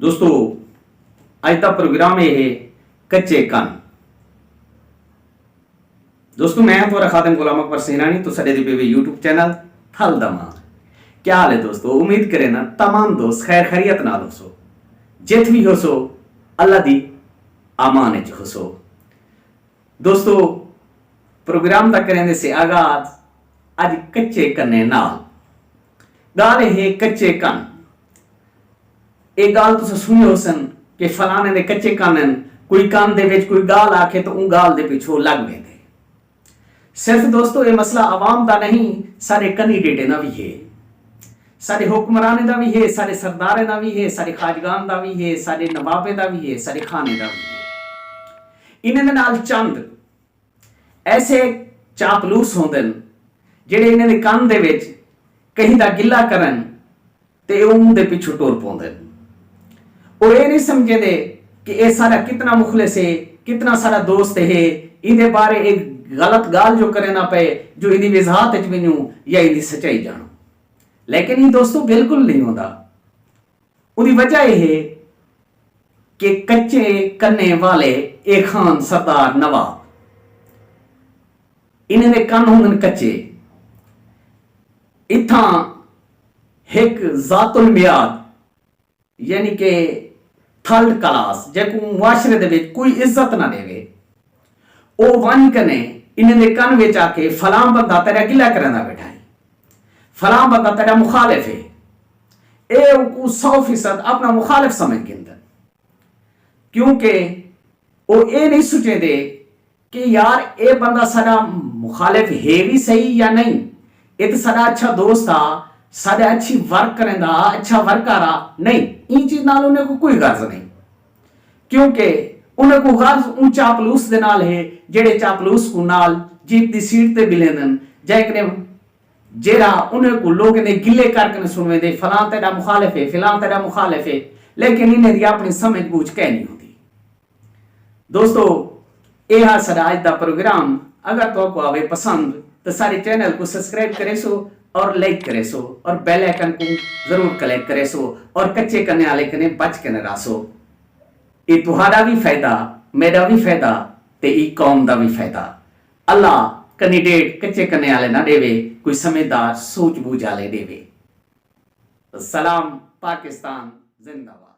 दोस्तों अज का प्रोग्राम यह है कच्चे कन। दोस्तों मैं थोड़ा खातिम गुलाम अकबर सेनानी तो साडे पे यूट्यूब चैनल थल दमान। क्या हाल है दोस्तों? उम्मीद करें ना तमाम दोस्त खैर खैरियत नाल हो सो, जित भी हो सो अल्लाह दी आमान च हो सो। दोस्तों प्रोग्राम का करें से आगाज अज कच्चे कन्ने नाल गाल है कच्चे कन। एक गाल तुम सुनी हो सन कि फलाने दे कच्चे कन, कोई कन दे विच कोई गाल आखे तो उन गाल दे पिछो लग वेंदे। सिर्फ दोस्तों ये मसला आवाम का नहीं, सारे कैंडिडेट ना भी है, सारे हुक्मराने का भी है, सारे सरदारे का भी है, सारे खाजगान का भी है, सारे नवाबे का भी है, सारे खाने का भी है। इन्हें नाल चंद ऐसे चापलूस होंदे जेड़े इन्हें दे कन दे विच कहीं दा गिला करन ते उन दे पिछो टुर पौंदे और ये नहीं समझे कि ये सारा कितना मुखलिस है, कितना सारा दोस्त है। इहदे बारे एक गलत गाल जो करे ना पे जो इहदी वजाहत च भी नूं या इहदी सच्चाई जानो, लेकिन ये दोस्तों बिल्कुल नहीं होता। उहदी वजह यह है कि कच्चे कन्ने वाले एक खान सरदार नवाब इन्हें दे कन होंदे कच्चे। इत्थां एक जातुल मियाद यानी कि थर्ड क्लास जेको मुआशरे दे विच कोई इज्जत ना देवे ओ वन कने इन्हें दे कन विच आके फलां बंदा तेरा गिला करना बैठा है, फलां बंदा तेरा मुखालिफ है, ए को 100% अपना मुखालिफ समझ के अंदर, क्योंकि वो ये नहीं सोचे दे कि यार ये बंदा सारा मुखालिफ है भी सही या नहीं, ये तो सारा अच्छा दोस्त आ, सारे अच्छी वर्क करेंदा, अच्छा वर्कर आ, नहीं इन चीज नाल उन्हें को कोई गर्ज नहीं, क्योंकि उन्हें को गर्ज उन चापलूस दे नाल है जेड़े चापलूस को नाल जीत दी सीट ते बिलेंदन जैकने जेड़ा उन्हें को लोग ने गिले करके सुनवे दे फलां तेरा मुखालिफ है, फलां तेरा मुखालिफ है, लेकिन इन्हें दी अपनी समझ बूझ कह नहीं होती। दोस्तों यह सारा आज का प्रोग्राम अगर तो आपको आवे पसंद तो सारे चैनल को सब्सक्राइब करे सो और लाइक करे सो और बेल आइकन को जरूर क्लिक करे सो और कच्चे करने वाले कने बच के न रासो। ये तुम्हारा भी फायदा, मेरा भी फायदा ते ई कौम दा भी फायदा। अल्लाह कैंडिडेट कच्चे करने वाले ना देवे, कोई समझदार सूझबूझ वाले देवे। सलाम पाकिस्तान जिंदाबाद।